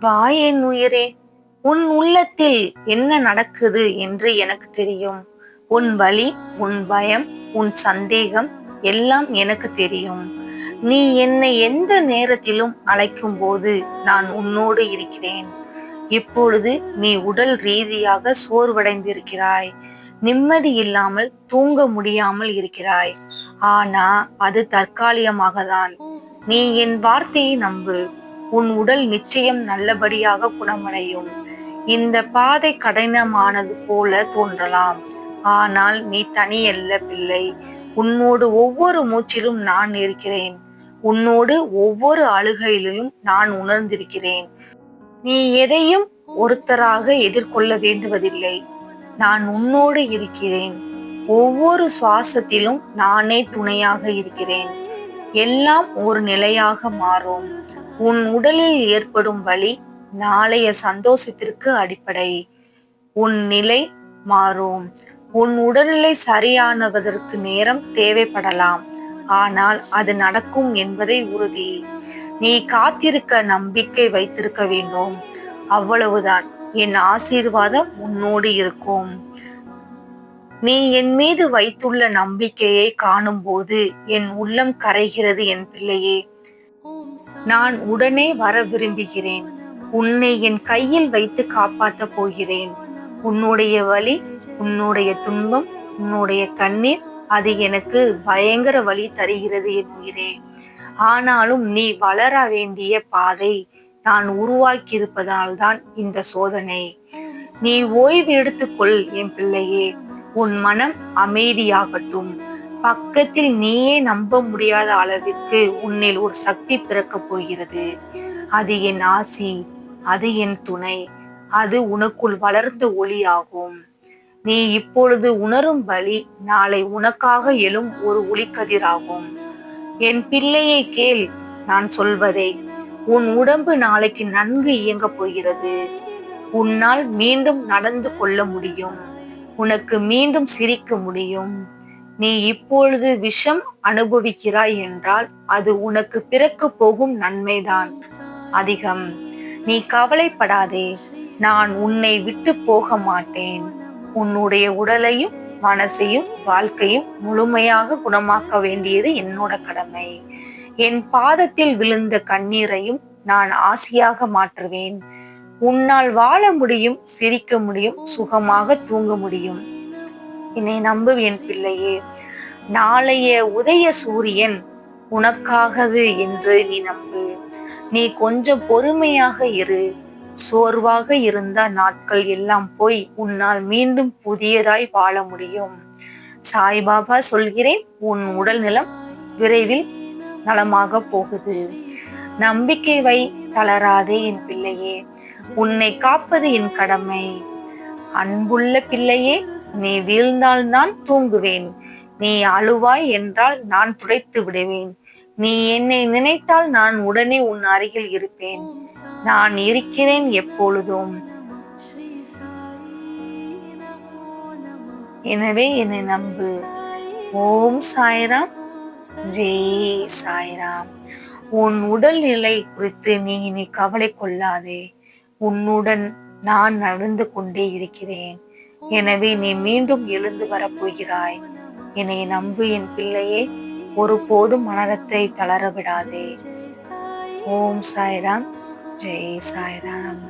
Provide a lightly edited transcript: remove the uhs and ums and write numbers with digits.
வா என் உயிரே, உன் உள்ளத்தில் என்ன நடக்குது என்று எனக்கு தெரியும். உன் வலி, உன் பயம், உன் சந்தேகம் எல்லாம் எனக்கு தெரியும். நீ என்னை எந்த நேரத்திலும் அழைக்கும் போது நான் உன்னோடு இருக்கிறேன். இப்பொழுது நீ உடல் ரீதியாக சோர்வடைந்திருக்கிறாய். நிம்மதி இல்லாமல் தூங்க முடியாமல் இருக்கிறாய். ஆனா அது தற்காலிகமாகத்தான். நீ என் வார்த்தையை நம்பு. உன் உடல் நிச்சயம் நல்லபடியாக குணமடையும். இந்த பாதை கடினமானது போல தோன்றலாம். ஆனால் நீ தனியல்ல பிள்ளை. உன்னோடு ஒவ்வொரு மூச்சிலும் நான் இருக்கிறேன். உன்னோடு ஒவ்வொரு அழுகையிலும் நான் உணர்ந்திருக்கிறேன். நீ எதையும் ஒருத்தராக எதிர்கொள்ள வேண்டுவதில்லை. நான் உன்னோடு இருக்கிறேன். ஒவ்வொரு சுவாசத்திலும் நானே துணையாக இருக்கிறேன். எல்லாம் ஒரு நிலையாக மாறும். உன் உடலில் ஏற்படும் வலி நாளைய சந்தோஷத்திற்கு அடிப்படை. உன் நிலை மாறும். உன் உடல்நிலை சரியானதற்கு நேரம் தேவைப்படலாம். ஆனால் அது நடக்கும் என்பதை உறுதி. நீ காத்திருக்க நம்பிக்கை வைத்திருக்க வேண்டும். அவ்வளவுதான். என் ஆசீர்வாதம் உன்னோடு இருக்கும். நீ என் மீது வைத்துள்ள நம்பிக்கையை காணும் போது என் உள்ளம் கரைகிறது என் பிள்ளையே. நான் உடனே வர விரும்புகிறேன். உன்னை என் கையில் வைத்து காப்பாற்றப் போகிறேன். உன்னுடைய வலி, உன்னுடைய துன்பம், உன்னுடைய கண்ணீர் அது எனக்கு பயங்கர வலி தருகிறது என் உயிரே. ஆனாலும் நீ வளர வேண்டிய பாதை நான் உருவாக்கியிருப்பதால் தான் இந்த சோதனை. நீ ஓய்வு எடுத்துக்கொள் என் பிள்ளையே. உன் மனம் அமைதியாகட்டும். பக்கத்தில் நீயே நம்ப முடியாத அளவிற்கு உன்னில் ஒரு சக்தி பிறக்கப் போகிறது. அது என் ஆசி, அது என் துணை, அது உனக்குள் வளர்ந்த ஒளியாகும். நீ இப்பொழுது உணரும் வழி நாளை உனக்காக எழும் ஒரு ஒளிக்கதிராகும். என் பிள்ளையை கேள் நான் சொல்வதை. உன் உடம்பு நாளைக்கு நன்கு இயங்கப் போகிறது. உன்னால் மீண்டும் நடந்து கொள்ள முடியும். உனக்கு மீண்டும் சிரிக்க முடியும். நீ இப்பொழுது விஷம் அனுபவிக்கிறாய் என்றால் அது உனக்கு பிறக்க போகும் நன்மைதான் அதிகம். நீ கவலைப்படாதே. நான் உன்னை விட்டு போக மாட்டேன். உன்னுடைய உடலையும் மனசையும் வாழ்க்கையும் முழுமையாக குணமாக்க வேண்டியது என்னோட கடமை. என் பாதத்தில் விழுந்த கண்ணீரையும் நான் ஆசியாக மாற்றுவேன். உன்னால் வாழ முடியும், சிரிக்க முடியும், சுகமாக தூங்க முடியும். என்னை நம்பு என் பிள்ளையே. நாளைய உதய சூரியன் உனக்காகது என்று நீ நம்பு. நீ கொஞ்சம் பொறுமையாக இரு. சோர்வாக இருந்த நாட்கள் எல்லாம் போய் உன்னால் மீண்டும் புதியதாய் வாழ முடியும். சாய்பாபா சொல்கிறேன், உன் உடல் நலம் விரைவில் நலமாக போகுது. நம்பிக்கை வை, தளராதே என் பிள்ளையே. உன்னை காப்பது என் கடமை. அன்புள்ள பிள்ளையே, நீ வீழ்ந்தால்தான் தூங்குவேன். நீ அழுவாய் என்றால் நான் துடைத்து விடுவேன். நீ என்னை நினைத்தால் நான் உடனே உன் அருகில் இருப்பேன். நான் இருக்கிறேன் எப்பொழுதும். எனவே என்னை நம்பு. ஓம் சாய்ராம், ஜெய் சாய்ராம். உன் உடல்நிலை குறித்து நீ இனி கவலை கொள்ளாதே. உன்னுடன் நான் நடந்து கொண்டே இருக்கிறேன். எனவே நீ மீண்டும் எழுந்து வரப்போகிறாய். என்னை நம்பு என் பிள்ளையே. ஒருபோதும் மனதை தளர விடாதே. ஓம் சாய்ராம், ஜெய் சாய்ராம்.